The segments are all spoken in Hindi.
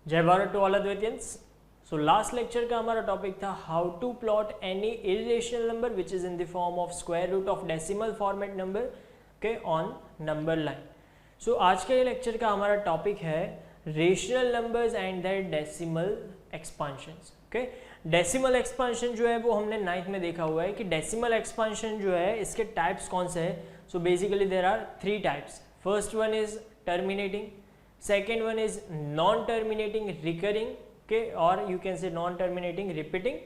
जय भारत टू ऑल अद्वैतियंस। सो लास्ट लेक्चर का हमारा टॉपिक था how to plot any irrational number which is in the form of square root of decimal format number के ऑन नंबर लाइन। सो आज के लेक्चर का हमारा टॉपिक है rational numbers and their decimal expansions. Okay, decimal expansion जो है वो हमने 9th में देखा हुआ है कि डेसिमल एक्सपांशन जो है इसके टाइप्स कौन से हैं। So basically there are 3 types. First one is terminating, second one is non-terminating recurring, okay, or you can say non-terminating repeating,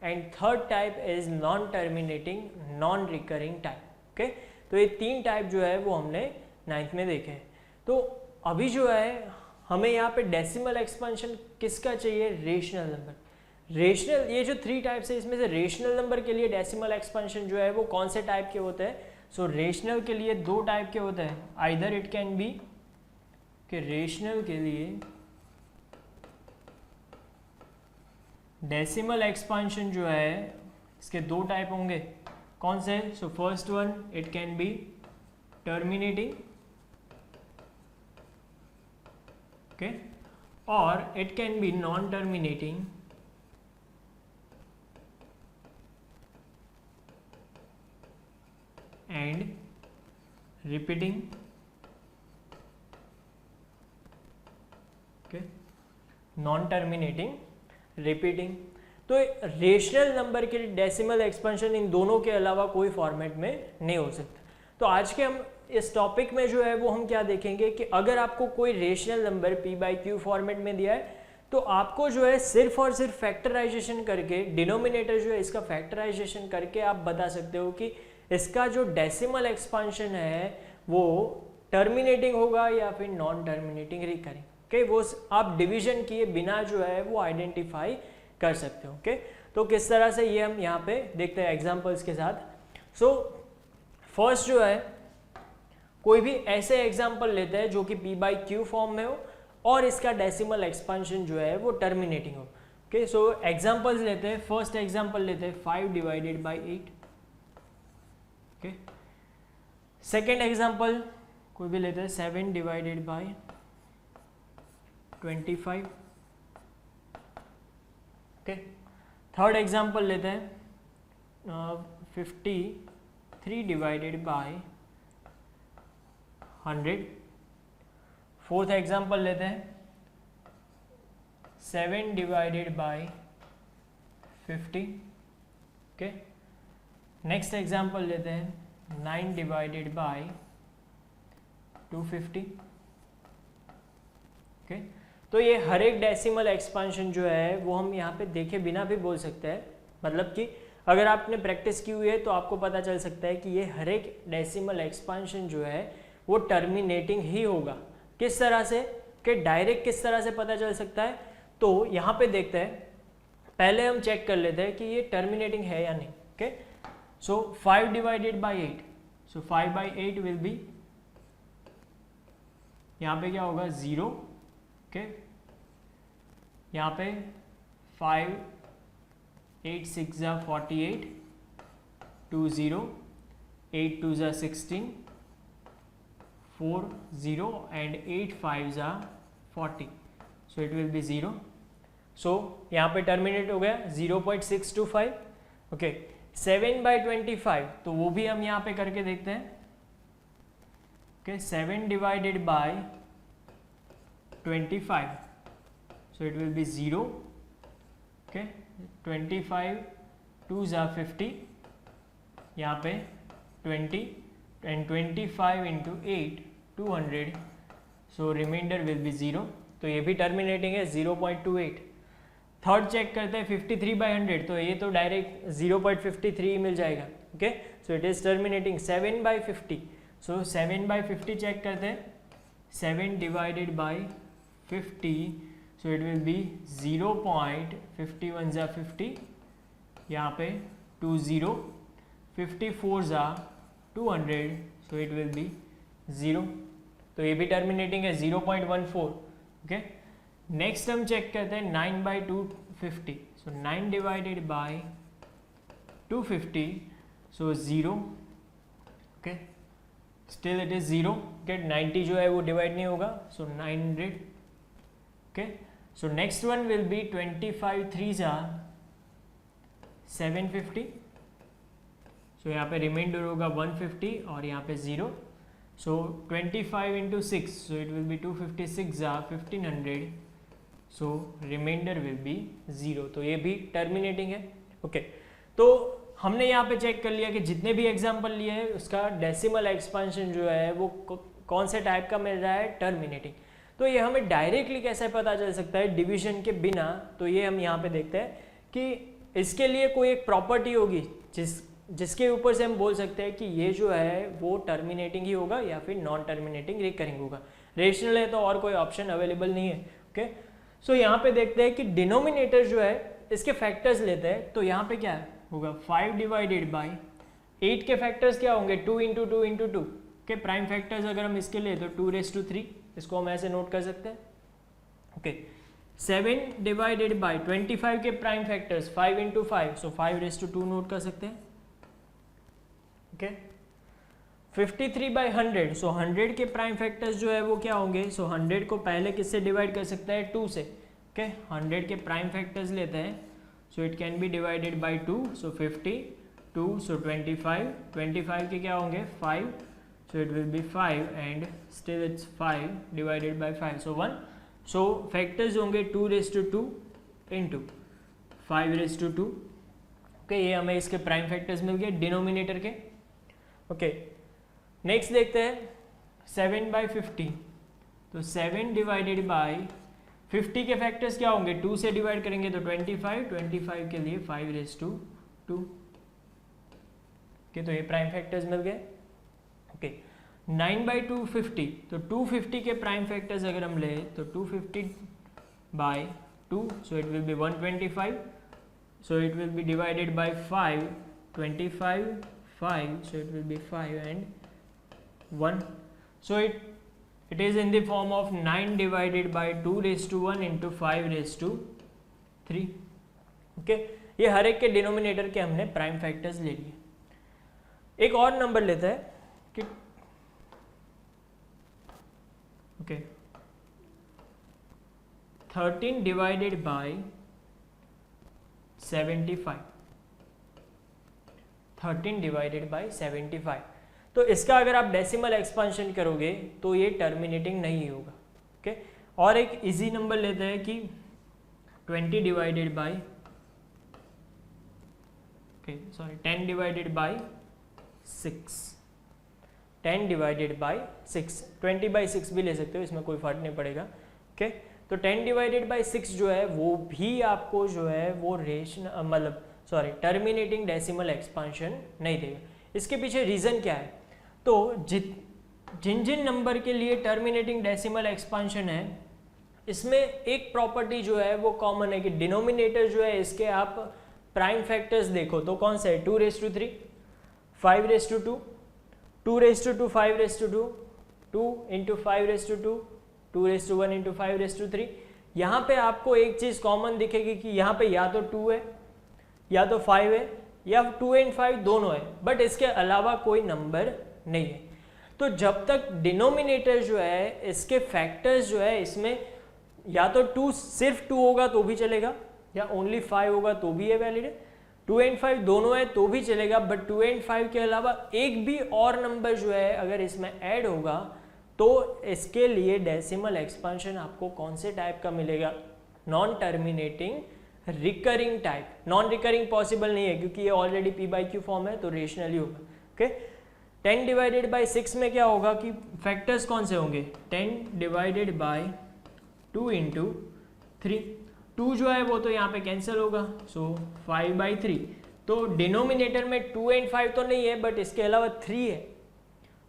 and third type is non-terminating non-recurring type. okay, तो ये 3 टाइप जो है वो हमने 9th में देखे हैं। तो अभी जो है हमें यहाँ पे डेसिमल एक्सपेंशन किसका चाहिए? Rational number. रेशनल, ये जो 3 टाइप्स है इसमें से रेशनल नंबर के लिए डेसिमल एक्सपेंशन जो है वो कौन से टाइप के होते हैं? सो रेशनल के लिए 2 टाइप के होते हैं। आइदर इट कैन बी कि रेशनल के लिए डेसिमल एक्सपांशन जो है इसके 2 टाइप होंगे। कौन से? So first one it can be terminating, okay, और it can be non terminating and repeating. Non terminating repeating. तो रेशनल नंबर के डेसिमल एक्सपेंशन इन दोनों के अलावा कोई फॉर्मेट में नहीं हो सकता। तो आज के हम इस टॉपिक में जो है वो हम क्या देखेंगे कि अगर आपको कोई रेशनल नंबर p/q फॉर्मेट में दिया है तो आपको जो है सिर्फ और सिर्फ फैक्टराइजेशन करके, डिनोमिनेटर जो है इसका फैक्टराइजेशन करके आप बता सकते हो कि इसका जो डेसिमल एक्सपांशन है वो टर्मिनेटिंग होगा या फिर नॉन टर्मिनेटिंग रिकरिंग। ओके, वो आप डिवीजन किए बिना जो है वो आइडेंटिफाई कर सकते हो। ओके, तो किस तरह से ये हम यहाँ पे देखते हैं एग्जांपल्स के साथ। सो फर्स्ट जो है कोई भी ऐसे एग्जांपल लेते हैं जो कि p/q फॉर्म में हो और इसका डेसिमल एक्सपेंशन जो है वो टर्मिनेटिंग हो। ओके, सो एग्जांपल्स लेते हैं। फर्स्ट एग्जांपल लेते हैं 5/8। ओके, सेकेंड एग्जांपल कोई भी लेते हैं 7/25। ओके, थर्ड एग्जांपल लेते हैं 53/100। फोर्थ एग्जांपल लेते हैं 7/50। ओके, नेक्स्ट एग्जांपल लेते हैं 9/250। ओके, तो ये हर एक डेसिमल एक्सपांशन जो है वो हम यहाँ पे देखे बिना भी बोल सकते हैं। मतलब कि अगर आपने प्रैक्टिस की हुई है तो आपको पता चल सकता है कि ये हर एक डेसिमल एक्सपांशन जो है वो टर्मिनेटिंग ही होगा। किस तरह से? कि डायरेक्ट किस तरह से पता चल सकता है? तो यहाँ पे देखते हैं, पहले हम चेक कर लेते हैं कि ये टर्मिनेटिंग है या नहीं। Okay, so 5/8, so 5/8 will be, यहाँ पे क्या होगा? 0। ओके, यहाँ पे 5 8 6 जा 48, 2 0, 8 2 जा 16, 4 0 एंड 8 5 जा 40, सो इट विल बी 0। सो यहाँ पे टर्मिनेट हो गया 0.625। ओके, 7/25 तो वो भी हम यहाँ पे करके देखते हैं। Okay, 7/25, so it will be 0. okay, 25 2 जा 50, यहाँ पे 20 and 25 into 8 200, so remainder will be 0। तो ये भी टर्मिनेटिंग है 0.28। थर्ड चेक करते हैं 53/100, तो ये तो डायरेक्ट 0.53 मिल जाएगा। Okay, so it is terminating 7/50। So 7/50 check करते हैं 7/50, so it will be 0.51 जा 50, यहाँ पे 20, 54 जा 200, so it will be 0। तो ये भी टर्मिनेटिंग है 0.14। ओके, नेक्स्ट हम चेक करते हैं 9/250, so 9/250, so 0। Okay, still it is 0। Okay, 90 जो है वो डिवाइड नहीं होगा, सो 900। Okay, So next one will be 25 3s are 750. So यहाँ पे रिमाइंडर होगा 150 और यहाँ पे 0. So 25 into 6, so it will be 256 are 1500. So remainder will be 0. तो ये भी टर्मिनेटिंग है. ओके तो हमने यहाँ पे चेक कर लिया कि जितने भी एग्जाम्पल लिए हैं उसका डेसिमल एक्सपांशन जो है वो कौन से टाइप का मिल रहा है, टर्मिनेटिंग. तो ये हमें डायरेक्टली कैसे पता चल सकता है डिवीजन के बिना, तो ये हम यहाँ पे देखते हैं कि इसके लिए कोई एक प्रॉपर्टी होगी जिसके ऊपर से हम बोल सकते हैं कि ये जो है वो टर्मिनेटिंग ही होगा या फिर नॉन टर्मिनेटिंग रिकरिंग होगा. रेशनल है तो और कोई ऑप्शन अवेलेबल नहीं है. ओके सो यहाँ पे देखते हैं कि डिनोमिनेटर जो है इसके फैक्टर्स लेते हैं. तो यहाँ पे क्या होगा 5 डिवाइडेड बाई 8 के फैक्टर्स क्या होंगे 2 इंटू 2 इंटू 2 के प्राइम फैक्टर्स अगर हम इसके लिए तो 2⁻3 इसको हम ऐसे नोट कर सकते हैं. ओके 7 डिवाइडेड बाई 25 के प्राइम फैक्टर्स 5 इंटू 5 सो 5⁻2 नोट कर सकते हैं. ओके 53 बाई 100 सो 100 के प्राइम फैक्टर्स जो है वो क्या होंगे. सो 100 को पहले किससे डिवाइड कर सकते हैं 2 से. ओके 100 के प्राइम फैक्टर्स लेते हैं. So it can B divided by 2 सो 50 2 सो 25 के क्या होंगे 5 so it will be 5 and still it's 5 divided by 5 so 1. So factors होंगे 2⁻2 इंटू 5⁻2. ओके ये हमें इसके प्राइम फैक्टर्स मिल गए डिनोमिनेटर के. ओके नेक्स्ट देखते हैं 7 बाई 50. तो 7 डिवाइडेड बाई 50 के फैक्टर्स क्या होंगे 2 से डिवाइड करेंगे तो 25 के लिए 5⁻2. ओके तो ये प्राइम फैक्टर्स मिल गए. ओके 9 बाई 250 तो 250 के प्राइम फैक्टर्स अगर हम ले तो 250 by 2 so it will be 125 so it will be divided by 5 25 5 so it will be 5 and 1 so it is in the form of 9 divided by 2⁻1 into 5⁻3. Okay ये हर एक के डिनोमिनेटर के हमने प्राइम फैक्टर्स ले लिए. एक और नंबर लेते हैं कि okay 13 divided by 75 13 divided by 75. तो इसका अगर आप डेसिमल एक्सपांशन करोगे तो ये टर्मिनेटिंग नहीं होगा. ओके और एक इजी नंबर लेते हैं कि 20 divided by 10 divided by 6 10 divided by 6 20 by 6 भी ले सकते हो, इसमें कोई फर्क नहीं पड़ेगा. ओके तो 10 डिवाइडेड बाई 6 जो है वो भी आपको जो है वो टर्मिनेटिंग डेसिमल एक्सपांशन नहीं देगा. इसके पीछे रीज़न क्या है. तो जिन नंबर के लिए टर्मिनेटिंग डेसिमल एक्सपांशन है इसमें एक प्रॉपर्टी जो है वो कॉमन है कि डिनोमिनेटर जो है इसके आप प्राइम फैक्टर्स देखो तो कौन सा है 2⁻3 5⁻2 2⁻2 5⁻2 2 इंटू 5⁻2 2⁻1 इंटू 5⁻3. यहाँ पे आपको एक चीज़ कॉमन दिखेगी कि यहाँ पे या तो 2 है या तो 5 है या 2 एंड 5 दोनों है, बट इसके अलावा कोई नंबर नहीं है. तो जब तक डिनोमिनेटर जो है इसके फैक्टर्स जो है इसमें या तो 2 सिर्फ 2 होगा तो भी चलेगा या ओनली 5 होगा तो भी ये वैलिड है. 2 एंड 5 दोनों है तो भी चलेगा, बट 2 एंड 5 के अलावा एक भी और नंबर जो है अगर इसमें ऐड होगा तो इसके लिए डेसिमल एक्सपांशन आपको कौन से टाइप का मिलेगा non terminating recurring type. Non recurring possible नहीं है क्योंकि ये ऑलरेडी p/q फॉर्म है तो रेशनली होगा. ओके 10 डिवाइडेड बाई 6 में क्या होगा कि फैक्टर्स कौन से होंगे 10 डिवाइडेड बाई 2 इंटू 3. 2 जो है वो तो यहाँ पे कैंसिल होगा सो 5/3. तो डिनोमिनेटर में 2 एंड 5 तो नहीं है बट इसके अलावा 3 है.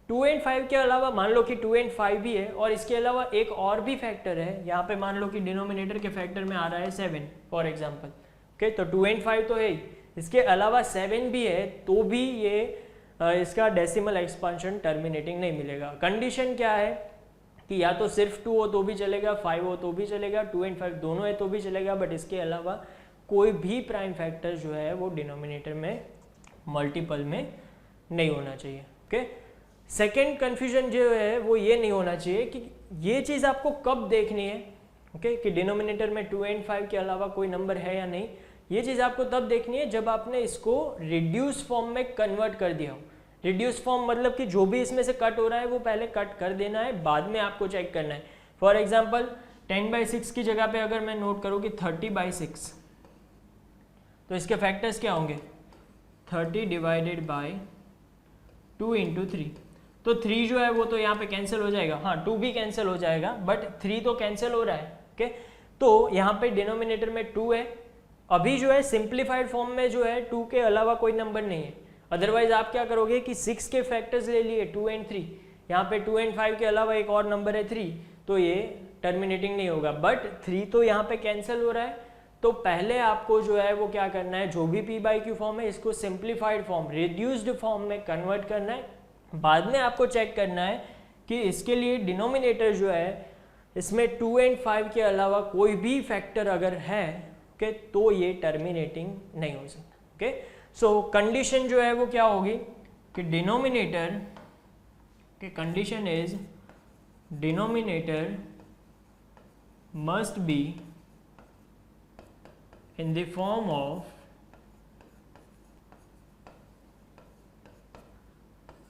2 एंड 5 के अलावा मान लो कि 2 एंड 5 भी है और इसके अलावा एक और भी फैक्टर है. यहाँ पे मान लो कि डिनोमिनेटर के फैक्टर में आ रहा है 7 फॉर एग्जांपल. ओके तो 2 एंड 5 तो है ही, इसके अलावा 7 भी है तो भी ये इसका डेसिमल एक्सपांशन टर्मिनेटिंग नहीं मिलेगा. कंडीशन क्या है कि या तो सिर्फ 2 हो तो भी चलेगा 5 हो तो भी चलेगा 2 एंड 5 दोनों है तो भी चलेगा, बट इसके अलावा कोई भी प्राइम फैक्टर जो है वो डिनोमिनेटर में मल्टीपल में नहीं होना चाहिए. ओके सेकेंड कन्फ्यूजन जो है वो ये नहीं होना चाहिए कि ये चीज़ आपको कब देखनी है ओके कि डिनोमिनेटर में 2 and 5 के अलावा कोई नंबर है या नहीं। ये चीज़ आपको तब देखनी है जब आपने इसको रिड्यूस फॉर्म में कन्वर्ट कर दिया हो। रिड्यूस फॉर्म मतलब कि जो भी इसमें से कट हो रहा है वो पहले कट कर देना है, बाद में आपको चेक करना है। फॉर एग्जाम्पल 10/6 की जगह पे अगर मैं नोट करूँ कि 30/6, तो इसके फैक्टर्स क्या होंगे, 30 डिवाइडेड बाई 2 इंटू 3, तो 3 जो है वो तो यहाँ पे कैंसिल हो जाएगा, हाँ 2 भी कैंसिल हो जाएगा, बट 3 तो कैंसिल हो रहा है। ओके तो यहाँ पे डिनोमिनेटर में 2 है, अभी जो है सिंप्लीफाइड फॉर्म में जो है 2 के अलावा कोई नंबर नहीं है। अदरवाइज आप क्या करोगे कि 6 के फैक्टर्स ले लिए 2 and 3, यहाँ पे 2 and 5 के अलावा एक और नंबर है 3, तो ये टर्मिनेटिंग नहीं होगा, बट 3 तो यहाँ पे कैंसिल हो रहा है। तो पहले आपको जो है वो क्या करना है, जो भी p/q फॉर्म है इसको सिंप्लीफाइड फॉर्म, रिड्यूस्ड फॉर्म में कन्वर्ट करना है। बाद में आपको चेक करना है कि इसके लिए डिनोमिनेटर जो है इसमें 2 and 5 के अलावा कोई भी फैक्टर अगर है, ओके तो ये टर्मिनेटिंग नहीं हो सकता। ओके सो कंडीशन जो है वो क्या होगी कि डिनोमिनेटर के condition is denominator must be in the form of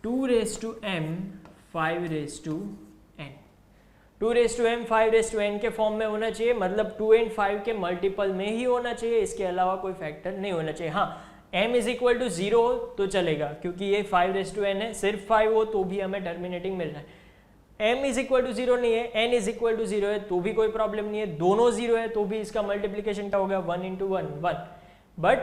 2 raised to m 5 raised to n, 2 raised to m 5 raised to n के फॉर्म में होना चाहिए, मतलब 2 and 5 के मल्टीपल में ही होना चाहिए, इसके अलावा कोई फैक्टर नहीं होना चाहिए। हाँ m इज इक्वल टू 0 हो तो चलेगा, क्योंकि ये 5 raised to n है, सिर्फ 5 हो तो भी हमें टर्मिनेटिंग मिल रहा है। m इज इक्वल टू 0 नहीं है, n इज इक्वल टू 0 है तो भी कोई प्रॉब्लम नहीं है, दोनों 0 है तो भी इसका मल्टीप्लीकेशन क्या होगा 1 into 1 1, बट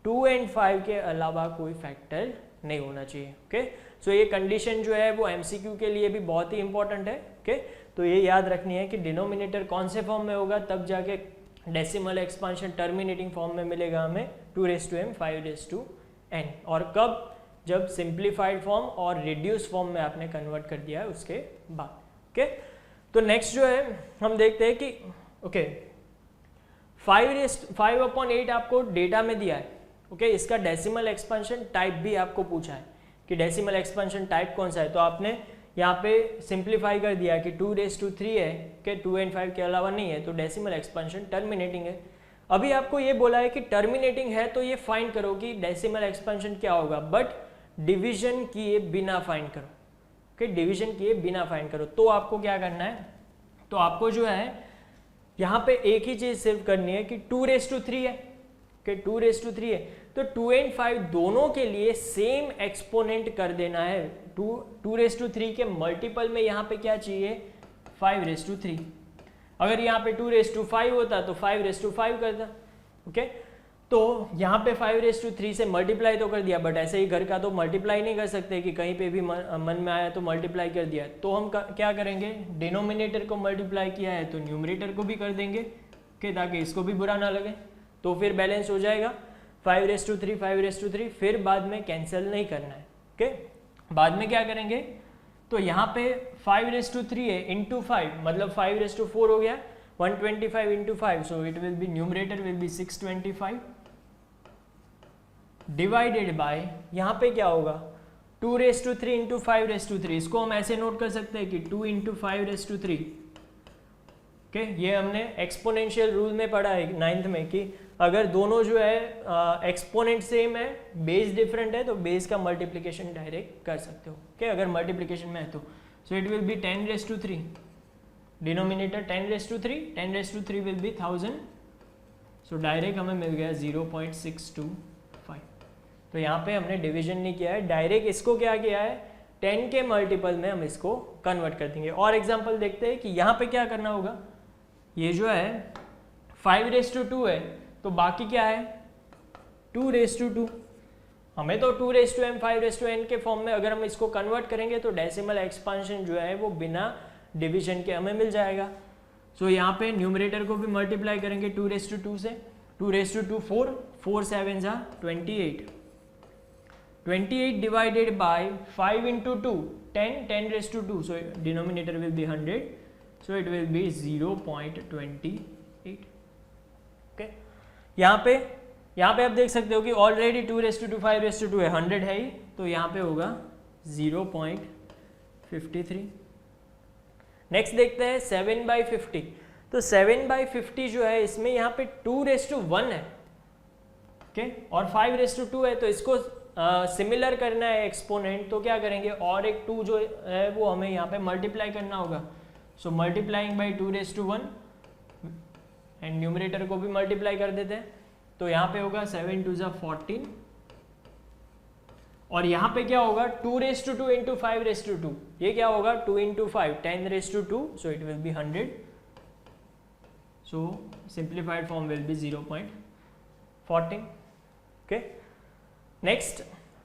2 and 5 के अलावा कोई फैक्टर नहीं होना चाहिए। ओके सो ये कंडीशन जो है वो MCQ के लिए भी बहुत ही इंपॉर्टेंट है। ओके तो ये याद रखनी है कि डिनोमिनेटर कौन से फॉर्म में होगा, तब जाके डेसिमल एक्सपांशन टर्मिनेटिंग फॉर्म में मिलेगा हमें 2 raised to m 5 raised to n, और कब, जब सिंप्लीफाइड फॉर्म और रिड्यूस फॉर्म में आपने कन्वर्ट कर दिया है उसके बाद। ओके तो नेक्स्ट जो है हम देखते हैं कि ओके 5/8 आपको डेटा में दिया है। ओके इसका डेसिमल एक्सपेंशन टाइप भी आपको पूछा है कि डेसिमल एक्सपेंशन टाइप कौन सा है, तो आपने यहाँ पे सिंप्लीफाई कर दिया कि 2 raised to 3 है कि 2 and 5 के अलावा नहीं है, तो डेसिमल एक्सपेंशन टर्मिनेटिंग है। अभी आपको ये बोला है कि टर्मिनेटिंग है तो ये फाइंड करो कि डेसिमल एक्सपेंशन क्या होगा, बट डिवीजन किए बिना फाइंड करो। ओके डिवीजन किए बिना फाइंड करो, तो आपको क्या करना है, तो आपको जो है यहाँ पे एक ही चीज सिर्फ करनी है कि 2 raised to 3 है, कि 2 raised to 3 है, तो 2 and 5 दोनों के लिए सेम एक्सपोनेंट कर देना है। 2 raised to 3 के मल्टीपल में यहाँ पे क्या चाहिए 5 raised to 3, अगर यहाँ पे 2 raised to 5 होता तो 5 raised to 5 करता। ओके तो यहाँ पे 5 raised to 3 से मल्टीप्लाई तो कर दिया, बट ऐसे ही घर का तो मल्टीप्लाई नहीं कर सकते कि कहीं पे भी मन में आया तो मल्टीप्लाई कर दिया, तो हम क्या करेंगे, डिनोमिनेटर को मल्टीप्लाई किया है तो न्यूमरेटर को भी कर देंगे, ओके ताकि इसको भी बुरा ना लगे, तो फिर बैलेंस हो जाएगा 5 raised to 3 5 raised to 3, फिर बाद में कैंसिल नहीं करना है। ओके बाद में क्या करेंगे, तो यहाँ पे 5 raised to 3 है इंटू 5, मतलब 5 raised to 4 हो गया, 125 into 5, so it will be numerator will be 625 divided by, यहाँ पे क्या होगा 2 raised to 3 into 5 raised to 3, इसको हम ऐसे नोट कर सकते हैं कि 2 इंटू 5 raised to 3। ओके ये हमने एक्सपोनेंशियल रूल में पढ़ा है 9th में कि अगर दोनों जो है एक्सपोनेंट सेम है, बेस डिफरेंट है, तो बेस का मल्टीप्लिकेशन डायरेक्ट कर सकते हो। ओके अगर मल्टीप्लिकेशन में है तो, so it will be 10 raised to 3, denominator 10 raised to 3, 10 raised to 3 will be 1000, so direct हमें मिल गया 0.625। तो यहाँ पे हमने डिवीजन नहीं किया है, डायरेक्ट इसको क्या किया है 10 के मल्टीपल में हम इसको कन्वर्ट कर देंगे। और एग्जांपल देखते हैं कि यहाँ पे क्या करना होगा, ये जो है 5 raised to 2 है, तो बाकी क्या है 2 raised to 2, हमें तो 2 raised to m 5 raised to n के फॉर्म में अगर हम इसको कन्वर्ट करेंगे तो डेसिमल एक्सपांशन जो है वो बिना डिवीजन के हमें मिल जाएगा। सो यहाँ पे न्यूमरेटर को भी मल्टीप्लाई करेंगे 2 raised to 2 से, 2 raised to 2 4, 4 7 जा 28, 28 divided by 5 into 2 10, 10 raised to 2, so denominator will be 100, so it will be 0.28। Okay यहाँ पे आप देख सकते हो कि already 2 raised to 2 5 raised to 2 है, 100 है ही, तो यहाँ पे होगा 0.53। नेक्स्ट देखते हैं 7/50, तो 7/50 जो है इसमें यहाँ पे 2:1 है, ओके, और 5:2 है, तो इसको सिमिलर करना है एक्सपोनेंट, तो क्या करेंगे, और एक 2 जो है वो हमें यहाँ पे मल्टीप्लाई करना होगा। सो मल्टीप्लाइंग बाई 2:1 एंड न्यूमरेटर को भी मल्टीप्लाई कर देते हैं, तो यहाँ पे होगा 7 2 14, और यहाँ पे क्या होगा 2:2 इंटू 5:2, ये क्या होगा 2 into 5 10:2, so it will be 100, so simplified form will be 0.14, okay. Next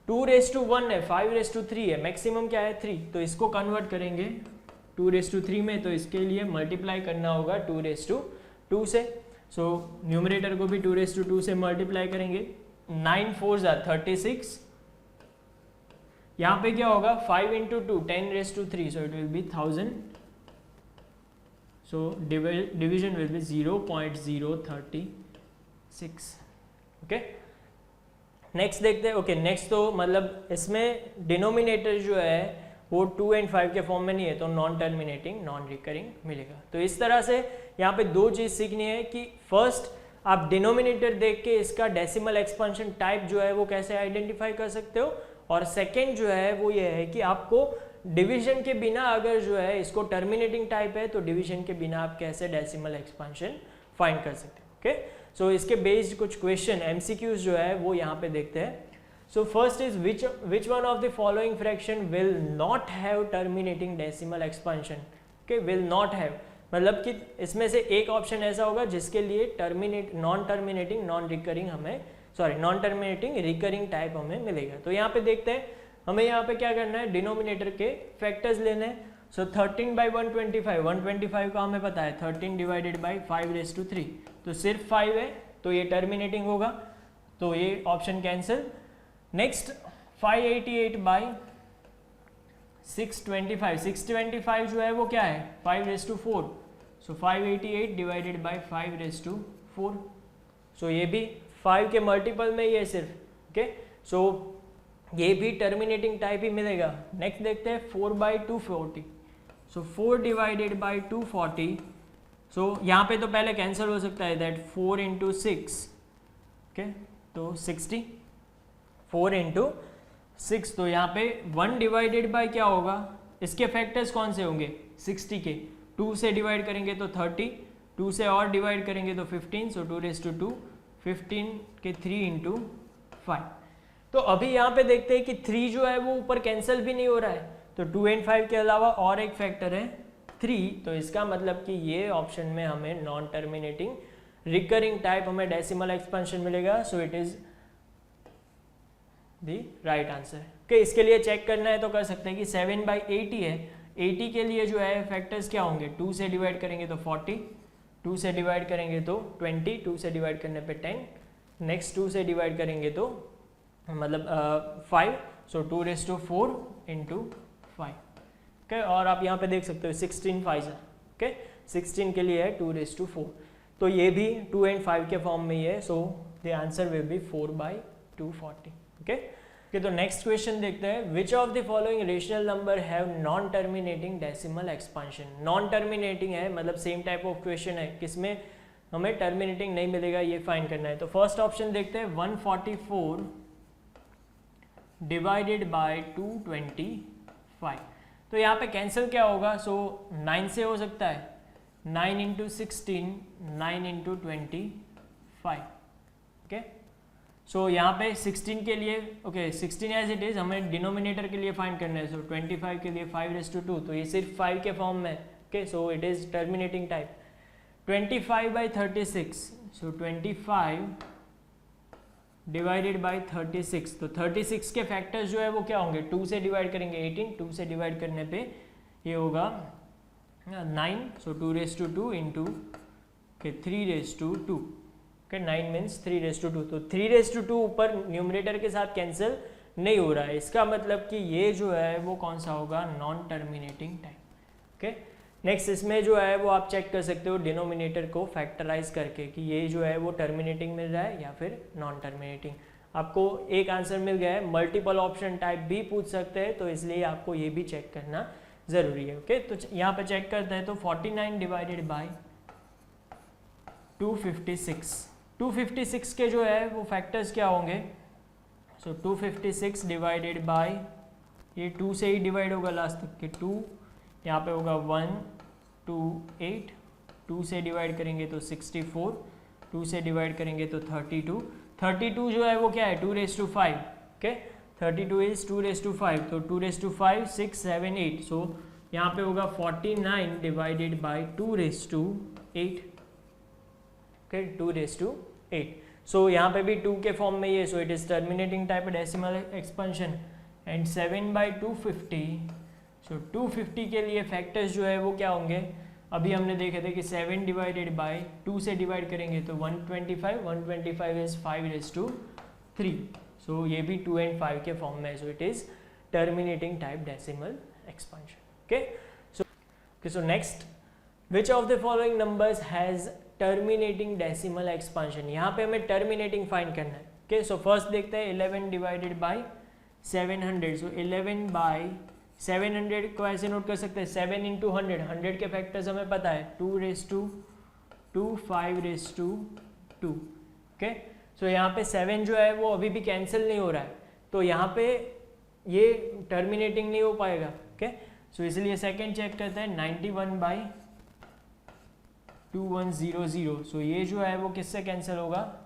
2:1 है, 5:3 है, मैक्सिमम क्या है 3, तो इसको कन्वर्ट करेंगे 2:3 में, तो इसके लिए मल्टीप्लाई करना होगा 2:2 से, सो न्यूमरेटर को भी 2:2 से मल्टीप्लाई करेंगे, 9 4 36, यहाँ पे क्या होगा 5 into 2 10:3, so it will be 1000, so division will be 0.036, okay. Next देखते हैं, ओके नेक्स्ट, तो मतलब इसमें डिनोमिनेटर जो है वो 2 एंड 5 के फॉर्म में नहीं है, तो नॉन टर्मिनेटिंग नॉन रिकरिंग मिलेगा। तो इस तरह से यहाँ पे दो चीज़ सीखनी है कि फर्स्ट आप डिनोमिनेटर देख के इसका डेसिमल एक्सपेंशन टाइप जो है वो कैसे आइडेंटिफाई कर सकते हो, और सेकेंड जो है वो ये है कि आपको डिवीजन के बिना अगर जो है इसको टर्मिनेटिंग टाइप है, तो डिवीजन के बिना आप कैसे डेसिमल एक्सपेंशन फाइंड कर सकते हो, ओके। सो इसके बेस्ड कुछ क्वेश्चन एमसीक्यूज जो है वो यहाँ पे देखते हैं। So first is which one of the following fraction will not have terminating decimal expansion, okay, will not have मतलब कि इसमें से एक ऑप्शन ऐसा होगा जिसके लिए non terminating non terminating recurring type हमें मिलेगा। तो यहाँ पे देखते हैं, हमें यहाँ पे क्या करना है, डिनोमिनेटर के फैक्टर्स लेने हैं। सो 13/125 का हमें पता है 13 डिवाइडेड बाई 5:3, तो सिर्फ 5 है, तो ये टर्मिनेटिंग होगा, तो ये ऑप्शन कैंसिल। नेक्स्ट 588/625, 625 जो है वो क्या है 5:4, सो 588 डिवाइडेड बाई 5:4, सो ये भी 5 के मल्टीपल में ही है सिर्फ, ओके, सो ये भी टर्मिनेटिंग टाइप ही मिलेगा। नेक्स्ट देखते हैं 4/240, सो 4 डिवाइडेड बाई 240, सो यहाँ पे तो पहले कैंसिल हो सकता है, दैट 4 इंटू 6, ओके, तो 60, 4 इंटू 6, तो यहाँ पे 1 डिवाइडेड बाई क्या होगा, इसके फैक्टर्स कौन से होंगे 60 के, 2 से डिवाइड करेंगे तो 30, 2 से और डिवाइड करेंगे तो 15, सो 2:2, 15 के 3 इंटू 5। तो अभी यहाँ पे देखते हैं कि 3 जो है वो ऊपर कैंसिल भी नहीं हो रहा है, तो 2 एंड 5 के अलावा और एक फैक्टर है 3, तो इसका मतलब कि ये ऑप्शन में हमें नॉन टर्मिनेटिंग रिकरिंग टाइप हमें डेसिमल एक्सपेंशन मिलेगा, सो it is the right answer. Okay, इसके लिए चेक करना है तो कर सकते हैं कि 7/80 है, 80 के लिए जो है फैक्टर्स क्या होंगे, 2 से डिवाइड करेंगे तो 40, 2 से डिवाइड करेंगे तो 20, 2 से डिवाइड करने पे 10, नेक्स्ट 2 से डिवाइड करेंगे तो मतलब 5, सो 2:4 इंटू 5, ओके, और आप यहाँ पे देख सकते हो 16 5, ओके, 16 के लिए है 2:4, तो ये भी 2 एंड 5 के फॉर्म में ही है, so the answer will be 4/240, okay. तो नेक्स्ट क्वेश्चन देखते हैं, which of the following rational number have non terminating decimal expansion. Non terminating है मतलब सेम टाइप ऑफ क्वेश्चन है, किसमें हमें टर्मिनेटिंग नहीं मिलेगा ये फाइंड करना है। तो फर्स्ट ऑप्शन देखते हैं 144 डिवाइडेड बाय 225, तो यहाँ पे कैंसिल क्या होगा, सो 9 से हो सकता है, 9 इंटू 16, 9 इंटू 25, ओके, सो यहाँ पे 16 के लिए, ओके 16 एज इट इज, हमें डिनोमिनेटर के लिए फाइंड करना है, सो 25 के लिए 5:2, तो ये सिर्फ 5 के फॉर्म में, okay, so it is terminating type. 25/36, so 25 divided by 36, तो 36 के फैक्टर्स जो है वो क्या होंगे, 2 से डिवाइड करेंगे 18, 2 से डिवाइड करने पे ये होगा 9, सो 2:2 इंटू 3:2, ओके, 9 मीन्स 3:2, तो 3:2 ऊपर न्यूमरेटर के साथ कैंसिल नहीं हो रहा है, इसका मतलब कि ये जो है वो कौन सा होगा, non terminating type, okay. Next इसमें जो है वो आप चेक कर सकते हो डिनोमिनेटर को फैक्टराइज करके कि ये जो है वो टर्मिनेटिंग मिल रहा है या फिर नॉन टर्मिनेटिंग। आपको एक आंसर मिल गया है, मल्टीपल ऑप्शन टाइप भी पूछ सकते हैं, तो इसलिए आपको ये भी चेक करना ज़रूरी है, ओके। तो यहाँ पे चेक करते हैं, तो 49 डिवाइडेड बाई 256 के जो है वो फैक्टर्स क्या होंगे? सो 256 डिवाइडेड बाय, ये 2 से ही डिवाइड होगा लास्ट तक के 2, यहाँ पे होगा 128, 2 से डिवाइड करेंगे तो 64, 2 से डिवाइड करेंगे तो 32 जो है वो क्या है? 2⁵, ओके, 32 इज 2⁵, तो 2⁵, 6, 7, 8, सो यहाँ पे होगा 49 डिवाइडेड बाय 2⁸, ओके, 2⁸, सो यहाँ पे भी 2 के फॉर्म में ये, सो it is terminating type decimal expansion, and 7/250, सो 250 के लिए फैक्टर्स जो है वो क्या होंगे? अभी हमने देखे थे कि 7 डिवाइडेड बाय 2 से डिवाइड करेंगे तो 125 इज 5⁵, सो ये भी 2 and 5 के फॉर्म में, सो it is terminating type decimal expansion, okay, so next, which of the following numbers has terminating decimal expansion? यहाँ पे हमें टर्मिनेटिंग फाइंड करना है, ओके, सो फर्स्ट देखते हैं 11 डिवाइडेड बाय 700, सो 11 बाय 700 को ऐसे नोट कर सकते हैं 7 × 100, 100 के फैक्टर्स हमें पता है 2⁵2, 5⁵2, ओके, सो यहाँ पे 7 जो है वो अभी भी कैंसिल नहीं हो रहा है, तो यहाँ पे ये टर्मिनेटिंग नहीं हो पाएगा, ओके, सो इसलिए सेकंड चेक करते हैं 91/2100, सो ये जो है वो किससे कैंसिल होगा?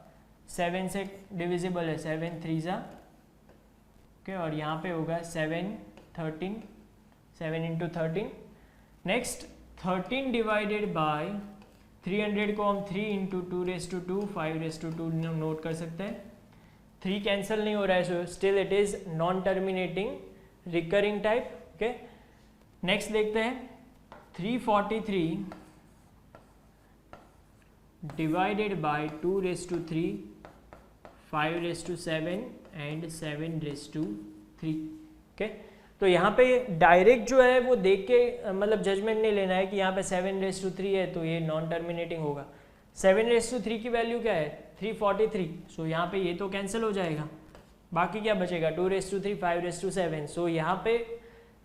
7 से डिविजिबल है, 7 3 ओके, और यहाँ पे होगा 7 13, 7 × 13, नेक्स्ट 13 डिवाइडेड बाय 300 को हम 3 × 2⁵2, 5⁵2 नोट कर सकते हैं, 3 कैंसिल नहीं हो रहा है, so still it is non terminating recurring type, okay, next देखते हैं 343 डिवाइडेड बाय 2⁵3, 5⁵7 एंड 7⁵3, ओके, तो यहाँ पे डायरेक्ट जो है वो देख के मतलब जजमेंट नहीं लेना है कि यहाँ पे 7⁵3 है तो ये नॉन टर्मिनेटिंग होगा। 7⁵3 की वैल्यू क्या है? 343, सो यहाँ पे ये तो कैंसिल हो जाएगा, बाकी क्या बचेगा? 2⁵3, 5⁵7, सो यहाँ पे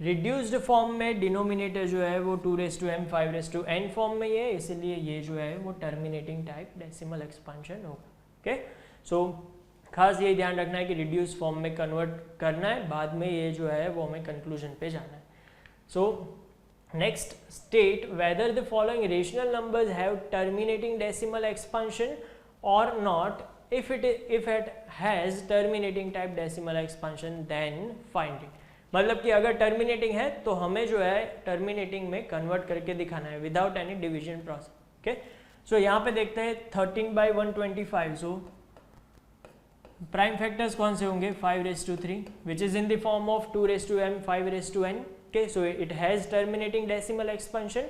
रिड्यूस्ड फॉर्म में डिनोमिनेटर जो है वो 2⁻m, 5⁻n फॉर्म में है, इसलिए ये जो है वो टर्मिनेटिंग टाइप डेसिमल एक्सपेंशन होगा, ओके, सो खास यही ध्यान रखना है कि रिड्यूस फॉर्म में कन्वर्ट करना है, बाद में ये जो है वो हमें कंक्लूजन पे जाना है। So next, state whether the following rational numbers have terminating decimal expansion और not, if it has terminating type decimal expansion then find it। मतलब कि अगर टर्मिनेटिंग है तो हमें जो है टर्मिनेटिंग में कन्वर्ट करके दिखाना है without any division process, okay, so यहाँ पे देखते हैं 13/125, सो प्राइम फैक्टर्स कौन से होंगे? 5⁵3 विच is in the form of 2⁻m, 5⁻n, okay, so it has terminating decimal expansion.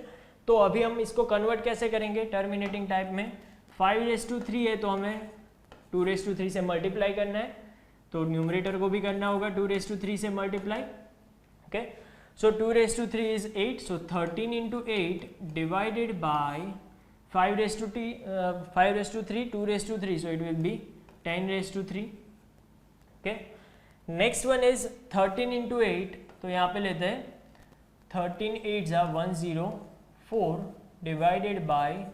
तो अभी हम इसको कन्वर्ट कैसे करेंगे टर्मिनेटिंग टाइप में? 5⁵3 है तो हमें 2⁻3 से मल्टीप्लाई करना है, तो न्यूमरेटर को भी करना होगा 2⁻3 से multiply, okay, so 2⁻3 is 8, so 13 × 8 divided by 5⁵3, 2⁻3, so it will be 10⁻3, okay, next one is 13 × 8, तो यहाँ पे लेते हैं 13 8 104 divided by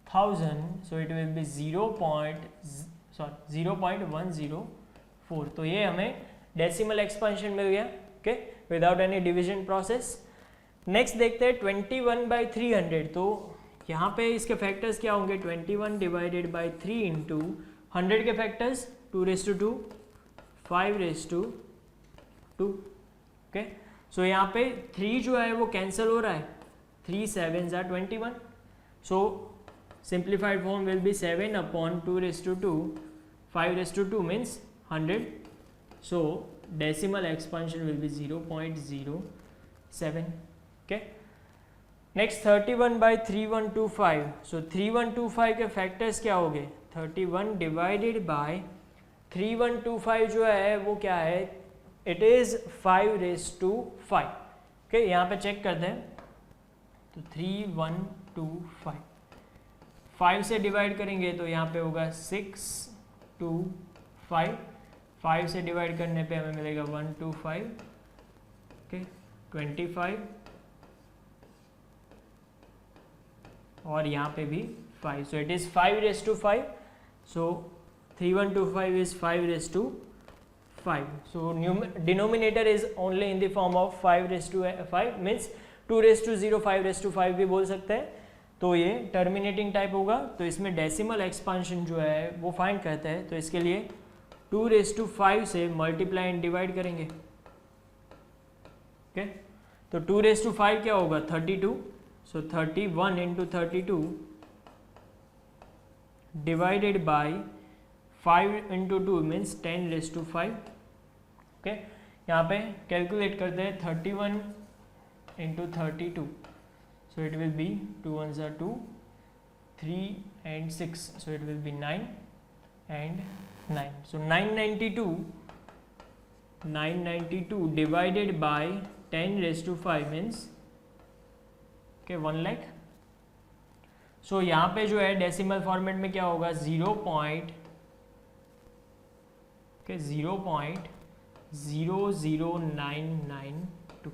1000, so it will be 0.104, तो ये हमें डेसिमल एक्सपेंशन मिल गया, okay, without any division process. Next देखते हैं 21/300, तो यहाँ पे इसके फैक्टर्स क्या होंगे? 21 डिवाइडेड बाय 3 इंटू 100 के फैक्टर्स 2⁻2, 5⁻2, ओके, सो यहाँ पे 3 जो है वो कैंसिल हो रहा है, 3 7 21, सो simplified form will be 7/2⁻2, 5⁻2 means 100, so decimal expansion will be 0.07, okay. Next 31/3125, so 3125 के फैक्टर्स क्या हो गए? 31 डिवाइडेड बाय 3125 जो है वो क्या है? इट इज 5⁵5, ओके, यहाँ पे चेक करते हैं, तो 3125 5 से डिवाइड करेंगे तो यहाँ पे होगा 6 2 5, 5 से डिवाइड करने पे हमें मिलेगा 125, ओके, 25, और यहाँ पे भी 5. So it is 5 raised to 5. So 3125 is 5 raised to 5. So denominator is only in the form of 5 raised to 5, means 2 raised to 0, 5 raised to 5 भी बोल सकते हैं. तो ये टर्मिनेटिंग टाइप होगा. तो इसमें डेसिमल एक्सपांशन जो है वो फाइंड करते हैं. तो इसके लिए 2 raised to 5 से मल्टीप्लाई एंड डिवाइड करेंगे. ओके, तो 2 raised to 5 क्या होगा? 32. सो 31 into 32 divided by 5 into 2 means 10 raised to 5. Okay, यहाँ पे कैलकुलेट करते हैं 31 into 32. So it will be 2 ones are 2, 3 and 6. So it will be 9 and 9. So 992 divided by 10 raised to 5 means okay 1 lakh. So यहाँ पे जो है डेसिमल फॉर्मेट में क्या होगा? 0.00992.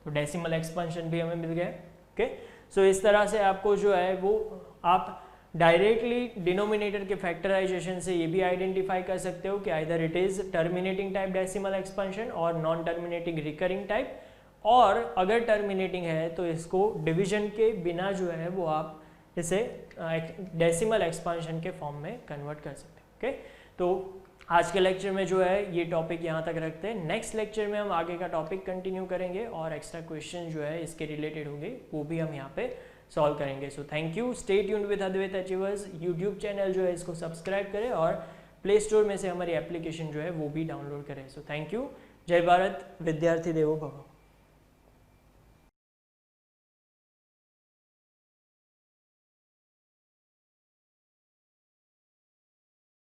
तो डेसिमल एक्सपेंशन भी हमें मिल गया. ओके, सो इस तरह से आपको जो है वो आप डायरेक्टली डिनोमिनेटर के फैक्टराइजेशन से ये भी आइडेंटिफाई कर सकते हो कि either it is terminating type decimal expansion और नॉन टर्मिनेटिंग रिकरिंग टाइप, और अगर टर्मिनेटिंग है तो इसको डिवीजन के बिना जो है वो आप इसे डेसिमल एक्सपेंशन के फॉर्म में कन्वर्ट कर सकते हैं. ओके, तो आज के लेक्चर में जो है ये टॉपिक यहाँ तक रखते हैं. नेक्स्ट लेक्चर में हम आगे का टॉपिक कंटिन्यू करेंगे और एक्स्ट्रा क्वेश्चन जो है इसके रिलेटेड होंगे वो भी हम यहाँ पे सॉल्व करेंगे. So thank you. Stay tuned with Advait achievers. YouTube channel जो है इसको सब्सक्राइब करें और प्ले स्टोर में से हमारी एप्लीकेशन जो है वो भी डाउनलोड करें. सो थैंक यू. जय भारत. विद्यार्थी देवो भव.